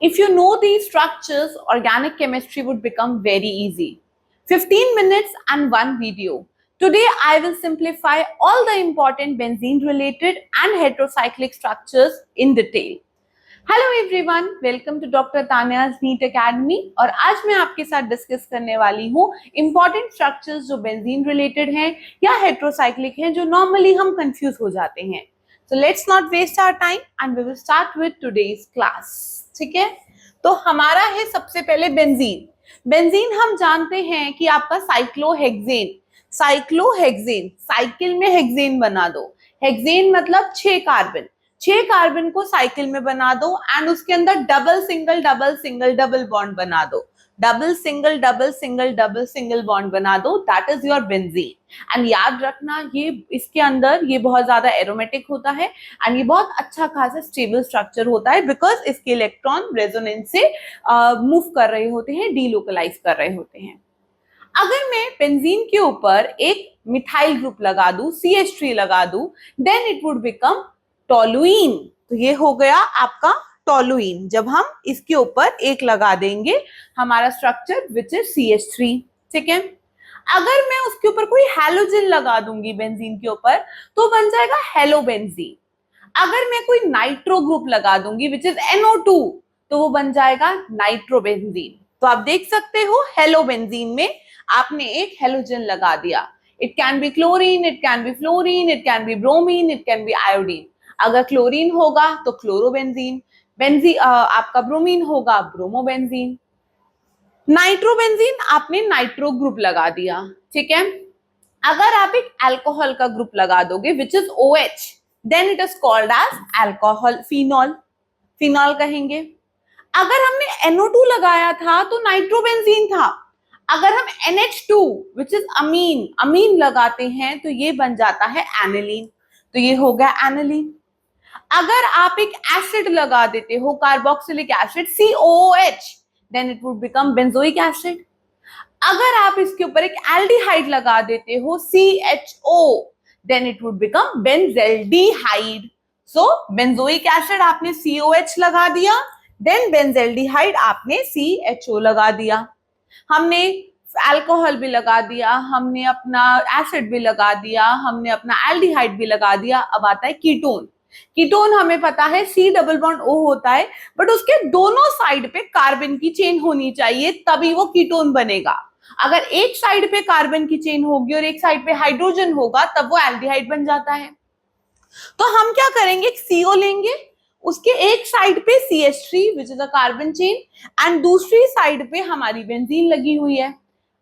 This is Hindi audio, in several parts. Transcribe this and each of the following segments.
If you know these structures, organic chemistry would become very easy. 15 minutes and one video. Today, I will simplify all the important benzene-related and heterocyclic structures in detail. Hello everyone, welcome to doctor Tania's NEET academy. और आज मैं आपके साथ डिस्कस करने वाली हूँ इंपॉर्टेंट स्ट्रक्चर्स जो बेंजीन रिलेटेड हैं या हेट्रोसाइक्लिक हैं, जो नॉर्मली हम कंफ्यूज हो जाते हैं। So let's not waste our time and we will start with today's class. ठीक है, तो हमारा है सबसे पहले बेंजीन। बेंजीन हम जानते हैं कि आपका साइक्लोहेक्सेन, साइकिल में हेक्सेन बना दो। हेक्सेन मतलब 6 कार्बन, 6 कार्बन को साइकिल में बना दो एंड उसके अंदर double single double single double bond बना दो, double single double single double single bond बना दो। That is your benzene. And याद रखना, ये इसके अंदर ये बहुत ज्यादा एरोमेटिक होता है एंड ये बहुत अच्छा खासा स्टेबल स्ट्रक्चर होता है, बिकॉज इसके इलेक्ट्रॉन रेजोनेंस से मूव कर रहे होते हैं, डीलोकलाइज कर रहे होते हैं। अगर मैं बेंजीन के ऊपर एक मिथाइल ग्रुप लगा दूं, CH3 लगा दूं, then it would become toluene. तो ये हो गया आपका टोलुइन। जब हम इसके ऊपर एक लगा देंगे, हमारा स्ट्रक्चर विच इज CH3। ठीक है, अगर मैं उसके ऊपर कोई हैलोजन लगा दूंगी बेंजीन के ऊपर, तो बन जाएगा हेलोबेंजीन। अगर मैं कोई नाइट्रो ग्रुप लगा दूंगी विच इज NO2, तो वो बन जाएगा नाइट्रोबेंजीन। तो आप देख सकते हो, हेलोबेंजीन में आपने एक हेलोजन लगा दिया। It can be chlorine, it can be fluorine, it can be bromine, it can be iodine. अगर क्लोरीन होगा तो क्लोरोबेंजीन, आपका ब्रोमीन होगा ब्रोमोबेंजीन। नाइट्रोबेंजीन आपने नाइट्रो ग्रुप लगा दिया। ठीक है, अगर आप एक अल्कोहल का ग्रुप लगा दोगे which is OH, then it is called as alcohol, phenol, phenol कहेंगे। अगर हमने NO2 लगाया था तो नाइट्रोबेंजीन था। अगर हम NH2 विच इज अमीन, अमीन लगाते हैं तो ये बन जाता है एनिलीन। तो ये हो गया एनिलीन। अगर आप एक एसिड लगा देते हो, carboxylic acid COOH, then it would become benzoic acid. अगर आप इसके ऊपर एक एल्डिहाइड लगा देते हो CHO, then it would become benzaldehyde. So benzoic acid आपने COH लगा दिया, देन बेंजेल्डिहाइड आपने CHO लगा दिया। हमने अल्कोहल भी लगा दिया, हमने अपना एसिड भी लगा दिया, हमने अपना एल्डिहाइड भी लगा दिया। अब आता है कीटोन। कीटोन हमें पता है C डबल बॉन्ड O होता है, बट उसके दोनों साइड पे कार्बन की चेन होनी चाहिए, तभी वो कीटोन बनेगा। अगर एक साइड पे कार्बन की चेन होगी और एक साइड पे हाइड्रोजन होगा, तब वो एल्डिहाइड बन जाता है। तो हम क्या करेंगे, एक CO लेंगे, उसके एक साइड पे CH3 which is a carbon chain and दूसरी साइड पे हमारी बेंजीन लगी हुई है।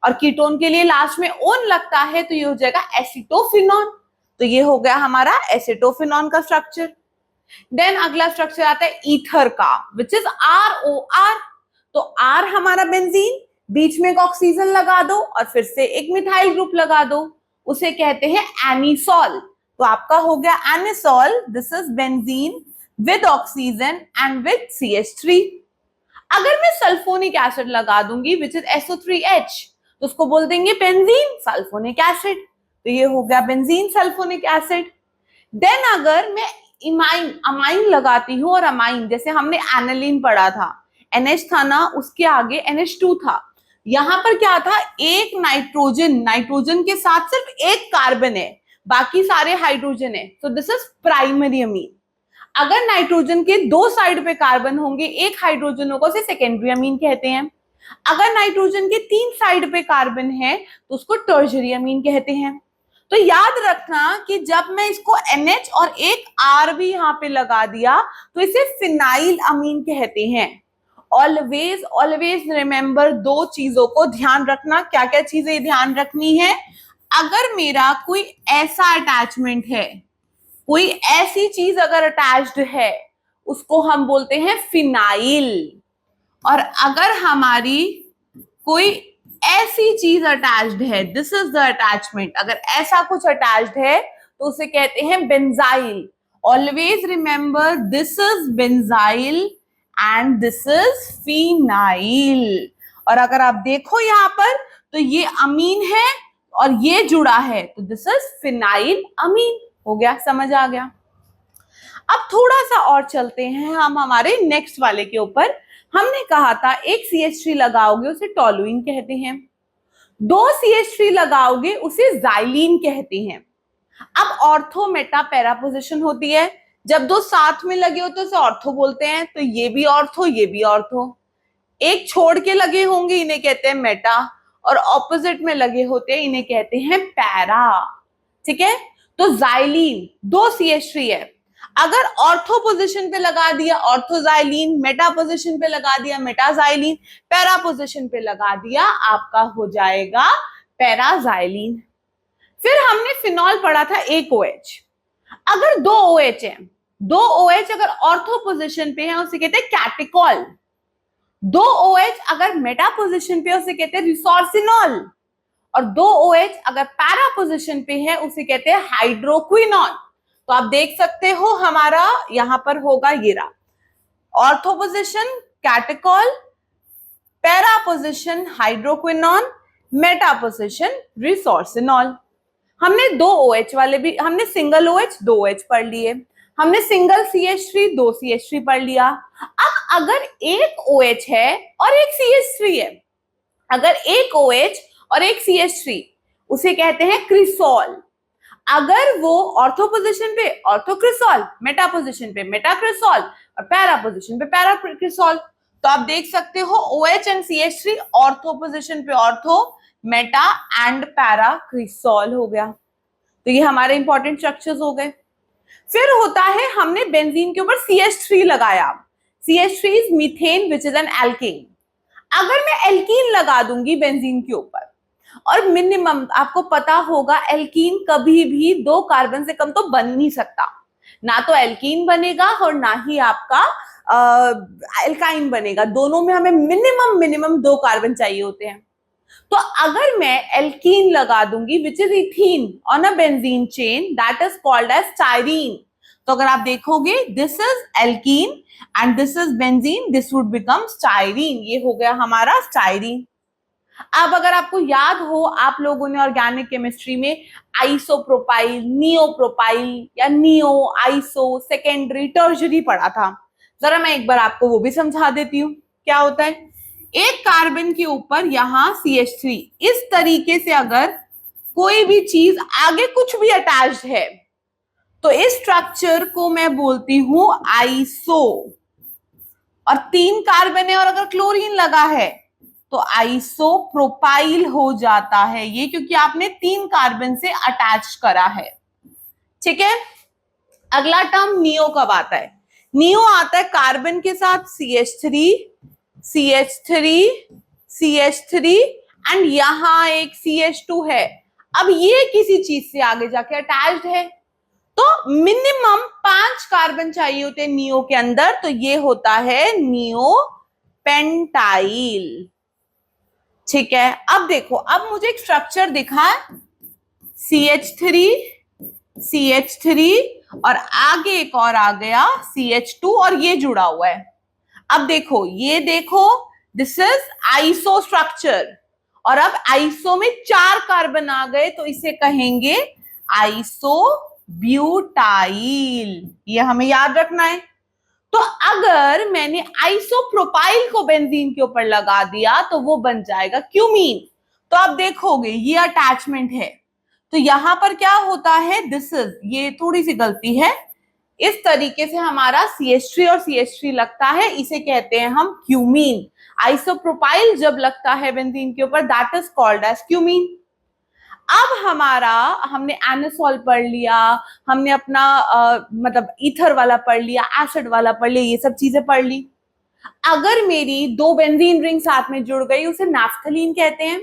और कीटोन के लिए लास्ट में ओन लगता है, तो ये हो जाएगा एसिटोफिनॉन। तो ये हो गया हमारा एसिटोफिनॉन का स्ट्रक्चर। देन अगला स्ट्रक्चर आता है ईथर का विच इज ROR। तो R हमारा बेंजीन, बीच में एक ऑक्सीजन लगा दो और फिर से एक मिथाइल ग्रुप लगा दो, उसे कहते हैं एनिसॉल। तो आपका हो गया anisole. This is benzene with oxygen and with CH3। अगर मैं सल्फोनिक एसिड लगा दूंगी विच इज SO3H, तो उसको बोल देंगे बेंजीन सल्फोनिक एसिड। तो ये हो गया बेंजीन सल्फोनिक एसिड। देन अगर मैं इमाइन, अमाइन लगाती हूँ, और अमाइन जैसे हमने एनालिन पढ़ा था, NH था ना, उसके आगे NH2 था। यहां पर क्या था, एक नाइट्रोजन, नाइट्रोजन के साथ सिर्फ एक कार्बन है, बाकी सारे हाइड्रोजन है। तो दिस इज प्राइमरी अमीन। अगर नाइट्रोजन के 2 साइड पे कार्बन होंगे, एक हाइड्रोजन होगा, उसे सेकेंडरी अमीन कहते हैं। अगर नाइट्रोजन के 3 साइड पे कार्बन है तो उसको टर्शरी अमीन कहते हैं। तो याद रखना कि जब मैं इसको NH और एक R भी यहाँ पे लगा दिया, तो इसे फिनाइल अमीन कहते हैं। ऑलवेज ऑलवेज रिमेंबर, 2 चीजों को ध्यान रखना। क्या क्या चीजें ध्यान रखनी है, अगर मेरा कोई ऐसा अटैचमेंट है, कोई ऐसी चीज अगर अटैच्ड है, उसको हम बोलते हैं फिनाइल। और अगर हमारी कोई ऐसी चीज अटैच्ड है, दिस इज द अटैचमेंट, अगर ऐसा कुछ अटैच्ड है तो उसे कहते हैं benzyl. Always remember, this is benzyl and this is phenyl. और अगर आप देखो यहां पर, तो ये अमीन है और ये जुड़ा है, तो दिस इज फिनाइल अमीन। हो गया, समझ आ गया। अब थोड़ा सा और चलते हैं हम हमारे नेक्स्ट वाले के ऊपर। हमने कहा था एक CH3 लगाओगे उसे टोलुइन कहते हैं, 2 CH3 लगाओगे उसे जाइलीन कहते हैं। अब ऑर्थो मेटा पैरा पोजीशन होती है, जब दो साथ में लगे हो तो उसे ऑर्थो बोलते हैं, तो ये भी ऑर्थो ये भी ऑर्थो। एक छोड़ के लगे होंगे इन्हें कहते हैं मेटा, और ऑपोजिट में लगे होते हैं इन्हें कहते हैं पैरा। ठीक है, तो जाइलीन 2 CH3 है, अगर ऑर्थो पोजीशन पे लगा दिया ऑर्थोजाइलीन, मेटा पोजीशन पे लगा दिया मेटाजाइलीन, पैरा पोजीशन पे लगा दिया आपका हो जाएगा पैराजाइलीन। फिर हमने फिनॉल पढ़ा था एक OH। अगर 2 OH है, 2 OH अगर ऑर्थो पोजीशन पे है उसे कहते हैं कैटेकॉल, 2 OH अगर मेटा पोजीशन पे उसे कहते हैं रिसोर्सिनॉल, और 2 OH अगर पैरा पोजीशन पे है उसे कहते हैं हाइड्रोक्विनॉन। तो आप देख सकते हो हमारा यहां पर होगा ये रहा ortho position catechol, para position hydroquinone, meta position resorcinol. हमने 2 OH वाले भी, हमने सिंगल OH 2 OH पढ़ लिए, हमने सिंगल CH3 2 CH3 पढ़ लिया। अब अगर एक OH है और एक CH3 है, अगर एक OH और एक CH3 उसे कहते हैं क्रिसॉल। अगर वो ऑर्थो पोजीशन पे ऑर्थो क्रिसॉल, मेटा पोजीशन पे मेटा क्रिसॉल और पैरा पोजीशन पे पैरा क्रिसॉल, तो आप देख सकते हो OH and CH3 ortho position पे ऑर्थो, मेटा एंड पैरा क्रिसॉल हो गया। तो ये हमारे इंपॉर्टेंट स्ट्रक्चर्स हो गए। फिर होता है हमने बेंजीन के ऊपर CH3 लगाया, CH3 is methane which is an alkane. अगर मैं एल्कीन लगा दूंगी बेंजीन के ऊपर, और मिनिमम आपको पता होगा एल्कीन कभी भी 2 कार्बन से कम तो बन नहीं सकता, ना तो एल्कीन बनेगा और ना ही आपका एल्काइन बनेगा, दोनों में हमें मिनिमम 2 कार्बन चाहिए होते हैं। तो अगर मैं एल्कीन लगा दूंगी which is ethene on a benzene chain, that is called as styrene. तो अगर आप देखोगे this is alkene and this is benzene, this would become styrene, ये हो गया हमारा स्टाइरीन। अब अगर आपको याद हो, आप लोगों ने ऑर्गेनिक केमिस्ट्री में आइसोप्रोपाइल, नियोप्रोपाइल या नियो, आइसो, सेकेंडरी, टर्शरी पढ़ा था। जरा मैं एक बार आपको वो भी समझा देती हूँ क्या होता है। एक कार्बन के ऊपर यहां CH3, इस तरीके से अगर कोई भी चीज आगे कुछ भी अटैच्ड है तो इस स्ट्रक्चर को मैं बोलती हूं आइसो। और 3 कार्बन है और अगर क्लोरीन लगा है तो आइसोप्रोपाइल हो जाता है ये, क्योंकि आपने 3 कार्बन से अटैच करा है। ठीक है, अगला टर्म नियो कब आता है? नियो आता है कार्बन के साथ CH3 CH3 एंड यहां एक CH2 है। अब ये किसी चीज से आगे जाके अटैच्ड है, तो मिनिमम 5 कार्बन चाहिए होते हैं नियो के अंदर, तो ये होता है नियो पेंटाइल। ठीक है, अब देखो, अब मुझे एक स्ट्रक्चर दिखा CH3 और आगे एक और आ गया CH2 और ये जुड़ा हुआ है। अब देखो, ये देखो, दिस इज आइसो स्ट्रक्चर, और अब आइसो में 4 कार्बन आ गए तो इसे कहेंगे आइसो ब्यूटाइल, ये हमें याद रखना है। तो अगर मैंने आइसोप्रोपाइल को बेंजीन के ऊपर लगा दिया तो वो बन जाएगा क्यूमीन। तो आप देखोगे ये अटैचमेंट है, तो यहां पर क्या होता है, दिस इज, ये थोड़ी सी गलती है, इस तरीके से हमारा CH3 और CH3 लगता है, इसे कहते हैं हम क्यूमीन। आइसोप्रोपाइल जब लगता है बेंजीन के ऊपर that is called as cumene. अब हमारा, हमने एनासोल पढ़ लिया, हमने अपना मतलब ईथर वाला पढ़ लिया, एसिड वाला पढ़ लिया, ये सब चीजें पढ़ ली। अगर मेरी 2 बेंजीन रिंग साथ में जुड़ गई उसे नैफ्थलीन कहते हैं।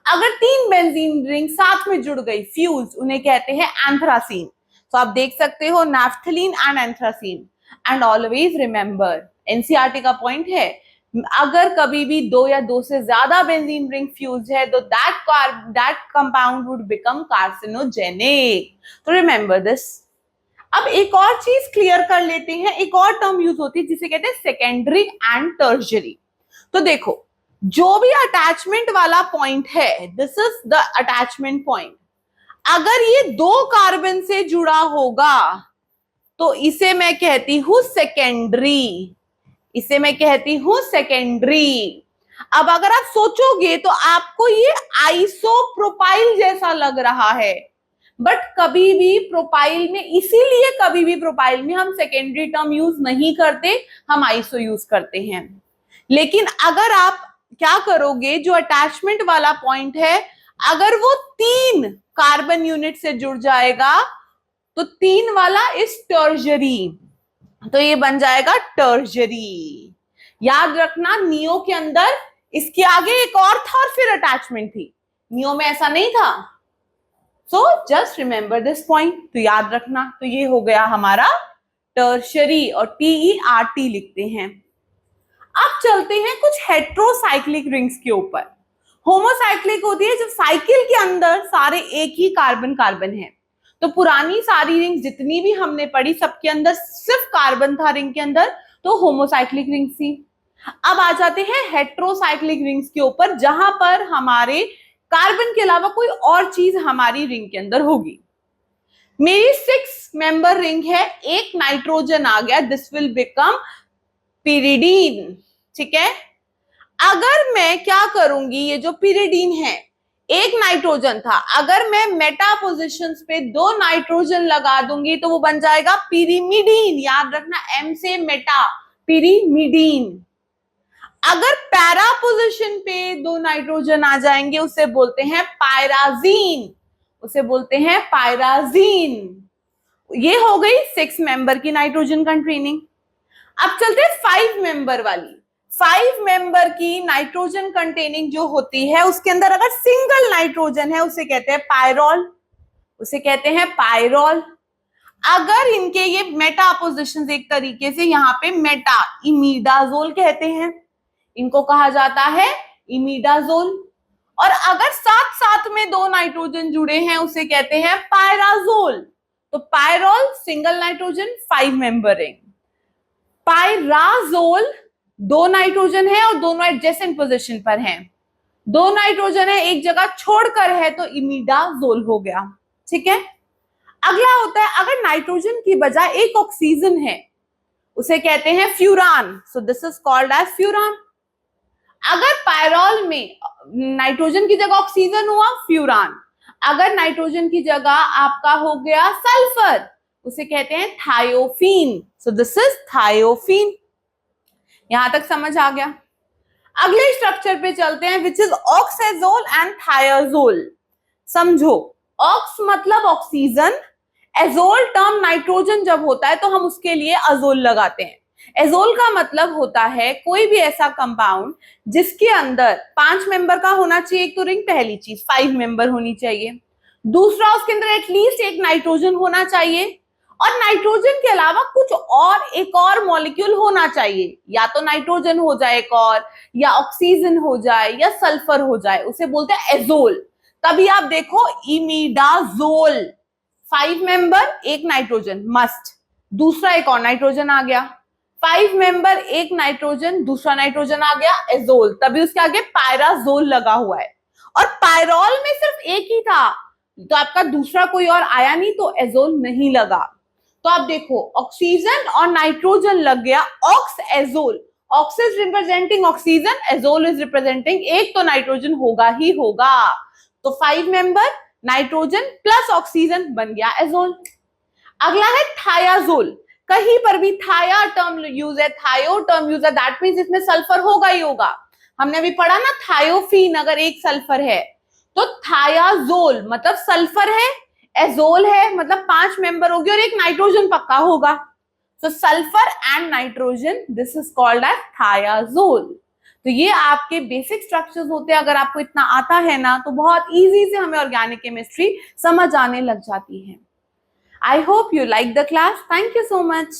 अगर 3 बेंजीन रिंग साथ में जुड़ गई फ्यूज, उन्हें कहते हैं एंथ्रासीन। तो आप देख सकते हो naphthalene and anthracene. And always remember, NCERT का पॉइंट है, अगर कभी भी 2 या 2 से ज्यादा बेंजीन रिंग फ्यूज है तो that compound would become carcinogenic. तो रिमेंबर दिस। अब एक और चीज क्लियर कर लेते हैं, एक और टर्म यूज होती है जिसे कहते हैं सेकेंडरी एंड टर्शियरी। तो देखो, जो भी अटैचमेंट वाला पॉइंट है, this is the attachment point, अगर ये 2 कार्बन से जुड़ा होगा तो इसे मैं कहती हूं सेकेंडरी, इसे मैं कहती हूं सेकेंडरी। अब अगर आप सोचोगे तो आपको ये आइसोप्रोपाइल जैसा लग रहा है, बट कभी भी प्रोपाइल में, इसीलिए कभी भी प्रोपाइल में हम सेकेंडरी टर्म यूज नहीं करते, हम आइसो यूज करते हैं। लेकिन अगर आप क्या करोगे, जो अटैचमेंट वाला पॉइंट है, अगर वो 3 कार्बन यूनिट से जुड़ जाएगा तो 3 वाला इज टर्जरी, तो ये बन जाएगा टर्जरी। याद रखना, नियो के अंदर इसके आगे एक और था और फिर अटैचमेंट थी, नियो में ऐसा नहीं था। So just remember this point, तो याद रखना। तो ये हो गया हमारा टर्शरी, और TERT लिखते हैं। अब चलते हैं कुछ हेट्रोसाइक्लिक रिंग्स के ऊपर। होमोसाइक्लिक होती है जब साइकिल के अंदर सारे एक ही कार्बन कार्बन है। तो पुरानी सारी रिंग्स जितनी भी हमने पढ़ी, सबके अंदर सिर्फ कार्बन था रिंग के अंदर, तो होमोसाइक्लिक रिंग्स थी। अब आ जाते हैं हेट्रोसाइक्लिक रिंग्स के ऊपर, जहां पर हमारे कार्बन के अलावा कोई और चीज हमारी रिंग के अंदर होगी। मेरी 6 मेंबर रिंग है, एक नाइट्रोजन आ गया, दिस विल बिकम पिरिडीन। ठीक है, अगर मैं क्या करूंगी, ये जो पिरिडीन है, एक नाइट्रोजन था, अगर मैं मेटा पोजिशंस पे 2 नाइट्रोजन लगा दूंगी तो वो बन जाएगा पिरिमिडीन। याद रखना, M से मेटा, पिरिमिडीन। अगर पैरा पोजिशन पे 2 नाइट्रोजन आ जाएंगे, उसे बोलते हैं पायराजीन, उसे बोलते हैं पायराजीन। ये हो गई 6 मेंबर की नाइट्रोजन कंटेनिंग। अब चलते हैं 5 मेंबर वाली। 5 मेंबर की नाइट्रोजन कंटेनिंग जो होती है, उसके अंदर अगर सिंगल नाइट्रोजन है उसे कहते हैं पायरॉल, उसे कहते हैं पायरॉल। अगर इनके ये मेटा पोजिशन, एक तरीके से यहाँ पे मेटा, इमीडाजोल कहते हैं, इनको कहा जाता है इमीडाजोल। और अगर साथ साथ में 2 नाइट्रोजन जुड़े हैं उसे कहते हैं पायराजोल। तो pyrrole single nitrogen 5 member ring, pyrazole 2 nitrogen है और दोनों एडजेसेंट पोजीशन पर हैं, 2 नाइट्रोजन है एक जगह छोड़कर है, तो इमीडाजोल हो गया। ठीक है, अगला होता है अगर नाइट्रोजन की बजाय एक ऑक्सीजन है, उसे कहते हैं furan, so this is called as furan. अगर पायरॉल में नाइट्रोजन की जगह ऑक्सीजन हुआ, फ्यूरान। अगर नाइट्रोजन की जगह आपका हो गया सल्फर, उसे कहते हैं thiophene, so this is thiophene. यहां तक समझ आ गया। अगले स्ट्रक्चर पे चलते हैं, विच इज ऑक्सेजोल एंड थायोजोल। समझो, ऑक्स मतलब ऑक्सीजन, एजोल टर्म नाइट्रोजन जब होता है तो हम उसके लिए अजोल लगाते हैं। एजोल का मतलब होता है कोई भी ऐसा कंपाउंड जिसके अंदर 5 मेंबर का होना चाहिए, एक तो रिंग, पहली चीज 5 मेंबर होनी चाहिए। दूसरा, उसके अंदर एटलीस्ट एक नाइट्रोजन होना चाहिए, और नाइट्रोजन के अलावा कुछ और, एक और मॉलिक्यूल होना चाहिए, या तो नाइट्रोजन हो जाए एक और, या ऑक्सीजन हो जाए, या सल्फर हो जाए, उसे बोलते हैं एजोल। तभी आप देखो इमीडाजोल, 5 मेंबर एक नाइट्रोजन मस्ट, दूसरा एक और नाइट्रोजन आ गया, 5 मेंबर एक नाइट्रोजन, दूसरा नाइट्रोजन आ गया, एजोल, तभी उसके आगे पायराजोल लगा हुआ है। और पायरॉल में सिर्फ एक ही था, तो आपका दूसरा कोई और आया नहीं, तो एजोल नहीं लगा। तो आप देखो, ऑक्सीजन और नाइट्रोजन लग गया, ox azole. Ox is representing oxygen, azole is representing, एक तो नाइट्रोजन होगा ही होगा। तो 5 मेंबर नाइट्रोजन प्लस ऑक्सीजन बन गया एजोल। अगला है थायाजोल। कहीं पर भी थाया टर्म यूज है, थायो टर्म यूज है, दैट मींस इसमें सल्फर होगा ही होगा। हमने अभी पढ़ा ना, थायोफीन अगर एक सल्फर है, तो थायाजोल मतलब सल्फर है, एजोल है मतलब 5 मेंबर होगी और एक नाइट्रोजन पक्का होगा। तो sulphur and nitrogen, this is called as thiazole. तो ये आपके बेसिक स्ट्रक्चर्स होते हैं। अगर आपको इतना आता है ना, तो बहुत इजी से हमें ऑर्गेनिक केमिस्ट्री समझ आने लग जाती है। I hope you liked the class. Thank you so much.